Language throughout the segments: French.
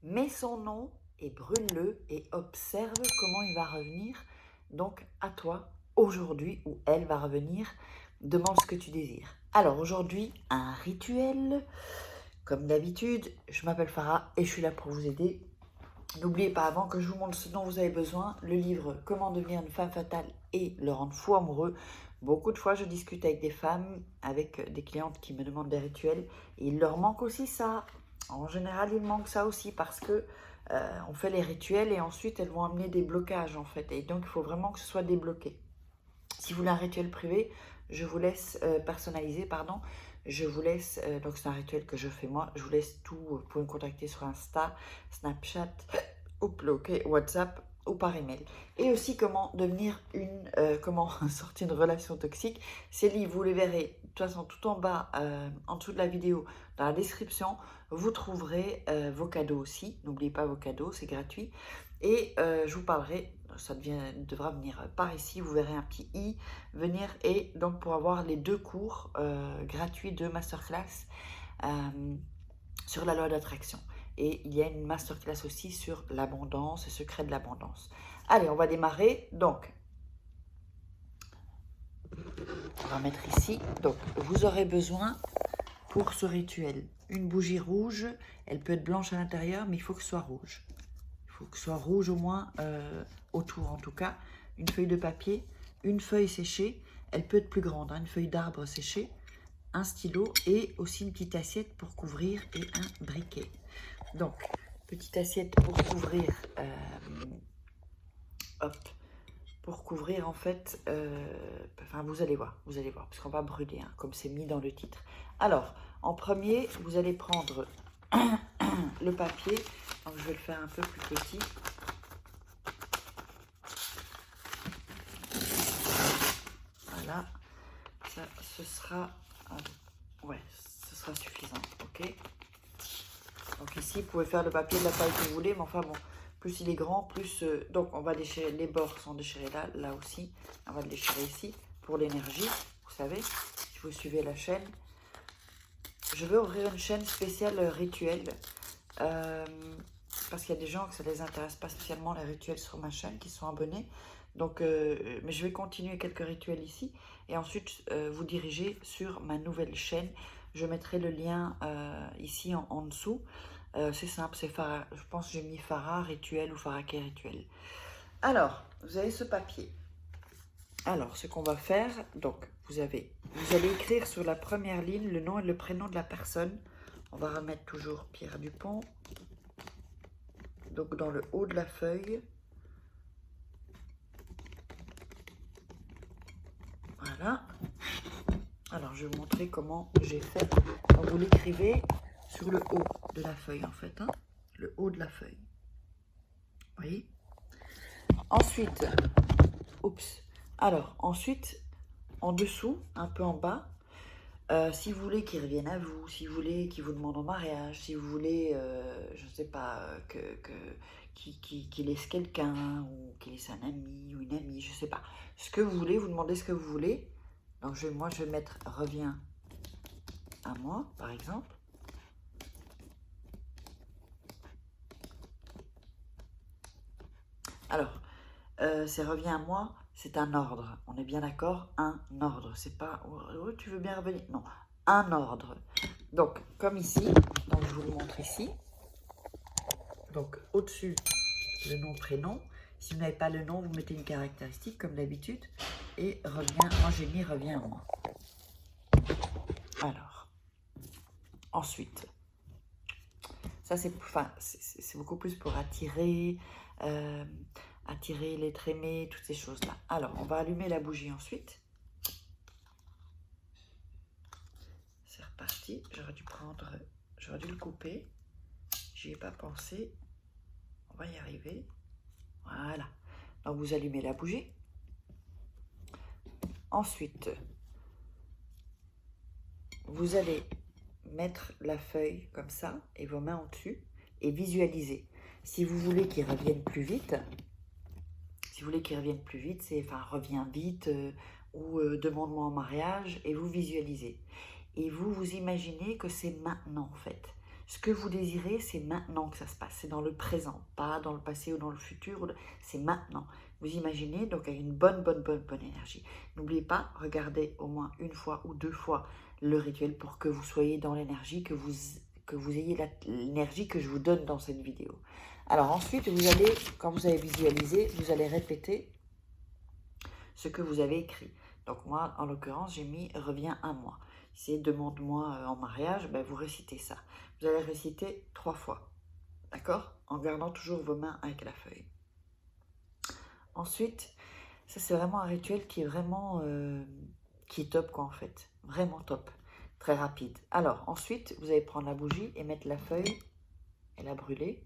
mets son nom et brûle-le et observe comment il va revenir. Donc à toi, aujourd'hui, où elle va revenir, demande ce que tu désires. Alors aujourd'hui, un rituel. Comme d'habitude, je m'appelle Farah et je suis là pour vous aider. N'oubliez pas, avant que je vous montre ce dont vous avez besoin, le livre « Comment devenir une femme fatale et le rendre fou amoureux ». Beaucoup de fois, je discute avec des femmes, avec des clientes qui me demandent des rituels. Et il leur manque aussi ça. En général, il manque ça aussi parce que on fait les rituels et ensuite, elles vont amener des blocages en fait. Et donc, il faut vraiment que ce soit débloqué. Si vous voulez un rituel privé, je vous laisse personnaliser, pardon. Je vous laisse, donc c'est un rituel que je fais moi, je vous laisse tout, vous pouvez me contacter sur Insta, Snapchat, ou WhatsApp ou par email. Et aussi comment devenir comment sortir une relation toxique. Ces livres, vous les verrez de toute façon tout en bas, en dessous de la vidéo, dans la description, vous trouverez vos cadeaux aussi. N'oubliez pas vos cadeaux, c'est gratuit. Et je vous parlerai, ça devra venir par ici, vous verrez un petit i venir, et donc pour avoir les 2 cours gratuits de masterclass sur la loi d'attraction. Et il y a une masterclass aussi sur l'abondance, le secret de l'abondance. Allez, on va démarrer. Donc, on va mettre ici. Donc, vous aurez besoin pour ce rituel une bougie rouge. Elle peut être blanche à l'intérieur, mais il faut que ce soit rouge. Il faut que ce soit rouge au moins autour en tout cas. Une feuille de papier, une feuille séchée. Elle peut être plus grande, hein, une feuille d'arbre séchée. Un stylo et aussi une petite assiette pour couvrir et un briquet. Donc, petite assiette pour couvrir, pour couvrir en fait, enfin vous allez voir, parce qu'on va brûler, hein, comme c'est mis dans le titre. Alors, en premier, vous allez prendre le papier, donc je vais le faire un peu plus petit. Voilà, ça, ce sera, ouais, ce sera suffisant, ok. Donc ici, vous pouvez faire le papier de la taille que vous voulez, mais enfin bon, plus il est grand, plus... donc on va déchirer, les bords sont déchirés là, là aussi. On va le déchirer ici pour l'énergie, vous savez, si vous suivez la chaîne. Je vais ouvrir une chaîne spéciale rituel, parce qu'il y a des gens que ça ne les intéresse pas spécialement les rituels sur ma chaîne, qui sont abonnés. Donc, mais je vais continuer quelques rituels ici, et ensuite vous diriger sur ma nouvelle chaîne. Je mettrai le lien ici en dessous. C'est simple, c'est Farah. Je pense que j'ai mis Farah rituel ou Faraké rituel. Alors, vous avez ce papier. Alors, ce qu'on va faire, donc, vous allez écrire sur la première ligne le nom et le prénom de la personne. On va remettre toujours Pierre Dupont. Donc, dans le haut de la feuille. Voilà. Alors, je vais vous montrer comment j'ai fait. Donc, vous l'écrivez sur le haut de la feuille, en fait. Hein, le haut de la feuille. Vous voyez? Ensuite, oups. Alors, ensuite, en dessous, un peu en bas, si vous voulez qu'ils reviennent à vous, si vous voulez qu'ils vous demandent en mariage, si vous voulez, je ne sais pas, qu'ils laissent quelqu'un, ou qu'ils laissent un ami ou une amie, je ne sais pas. Ce que vous voulez, vous demandez ce que vous voulez. Donc, moi, je vais mettre « reviens à moi », par exemple. Alors, c'est « reviens à moi », c'est un ordre. On est bien d'accord? Un ordre. C'est pas « oh, tu veux bien revenir ?» Non, un ordre. Donc, comme ici, donc je vous le montre ici. Donc, au-dessus, le nom, prénom. Si vous n'avez pas le nom, vous mettez une caractéristique, comme d'habitude. Et reviens, moi j'ai mis « reviens à moi ». Alors, ensuite, ça c'est beaucoup plus pour attirer, attirer l'être aimé, toutes ces choses-là. Alors, on va allumer la bougie ensuite. C'est reparti. J'aurais dû le couper. J'y ai pas pensé. On va y arriver. Voilà. Donc, vous allumez la bougie. Ensuite, vous allez mettre la feuille comme ça et vos mains au-dessus et visualiser. Si vous voulez qu'ils reviennent plus vite, c'est enfin reviens vite ou demande-moi en mariage, et vous visualisez. Et vous imaginez que c'est maintenant en fait. Ce que vous désirez, c'est maintenant que ça se passe. C'est dans le présent, pas dans le passé ou dans le futur. C'est maintenant. Vous imaginez, donc avec une bonne énergie. N'oubliez pas, regardez au moins une fois ou deux fois le rituel pour que vous soyez dans l'énergie, que vous ayez l'énergie que je vous donne dans cette vidéo. Alors ensuite, vous allez, quand vous avez visualisé, vous allez répéter ce que vous avez écrit. Donc moi, en l'occurrence, j'ai mis « reviens à moi ». Si demande-moi en mariage, ben vous récitez ça. Vous allez réciter 3 fois, d'accord? En gardant toujours vos mains avec la feuille. Ensuite, ça c'est vraiment un rituel qui est vraiment, qui est top quoi en fait. Vraiment top, très rapide. Alors ensuite, vous allez prendre la bougie et mettre la feuille et la brûler.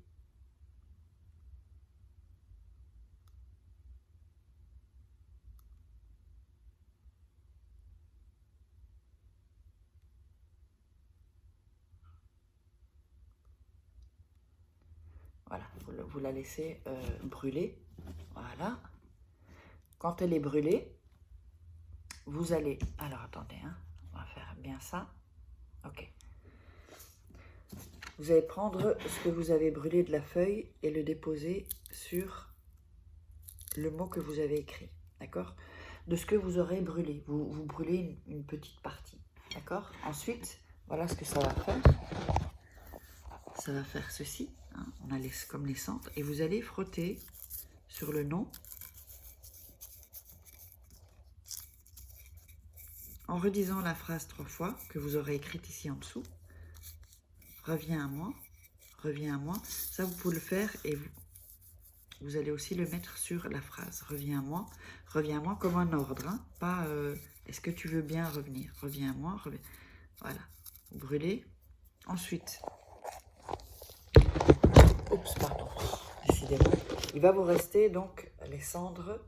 Voilà, vous la laissez brûler. Voilà. Quand elle est brûlée, vous allez... Alors, attendez, hein, on va faire bien ça. Ok. Vous allez prendre ce que vous avez brûlé de la feuille et le déposer sur le mot que vous avez écrit. D'accord? De ce que vous aurez brûlé. Vous brûlez une petite partie. D'accord? Ensuite, voilà ce que ça va faire. Ça va faire ceci. Hein, on a comme les centres. Et vous allez frotter sur le nom en redisant la phrase 3 fois que vous aurez écrite ici en dessous. Reviens à moi, reviens à moi. Ça, vous pouvez le faire et vous allez aussi le mettre sur la phrase. Reviens à moi comme un ordre. Hein, pas est-ce que tu veux bien revenir? Reviens à moi, reviens. Voilà, vous brûlez. Ensuite, oups, pardon, décidément. Il va vous rester donc les cendres.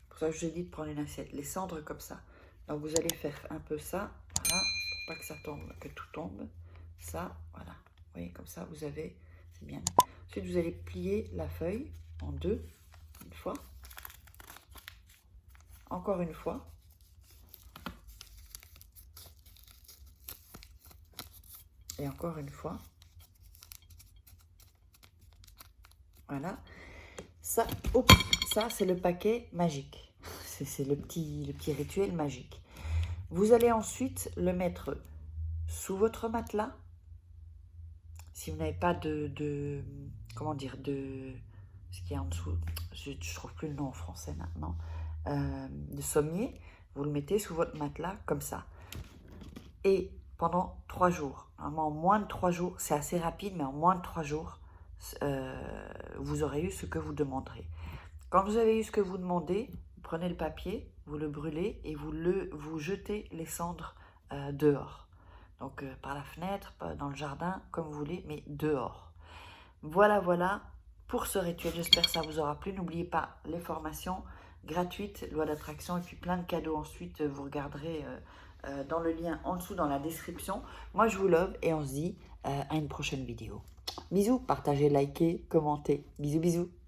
Pour ça, je vous ai dit de prendre une assiette. Les cendres comme ça. Donc, vous allez faire un peu ça, voilà, pour pas que ça tombe, que tout tombe. Ça, voilà. Vous voyez, comme ça, vous avez, c'est bien. Ensuite, vous allez plier la feuille en deux, une fois. Encore une fois. Et encore une fois. Voilà. Ça, ça c'est le paquet magique. C'est le petit rituel magique. Vous allez ensuite le mettre sous votre matelas. Si vous n'avez pas comment dire, ce qui est en dessous, je ne trouve plus le nom en français maintenant, de sommier, vous le mettez sous votre matelas comme ça. Et pendant 3 jours, vraiment en moins de 3 jours, c'est assez rapide, mais en moins de 3 jours, vous aurez eu ce que vous demanderez. Quand vous avez eu ce que vous demandez, vous prenez le papier, vous le brûlez et vous jetez les cendres dehors. Donc par la fenêtre, dans le jardin, comme vous voulez, mais dehors. Voilà, voilà pour ce rituel. J'espère que ça vous aura plu. N'oubliez pas les formations gratuites, loi d'attraction, et puis plein de cadeaux ensuite. Vous regarderez dans le lien en dessous dans la description. Moi, je vous love et on se dit à une prochaine vidéo. Bisous, partagez, likez, commentez. Bisous, bisous.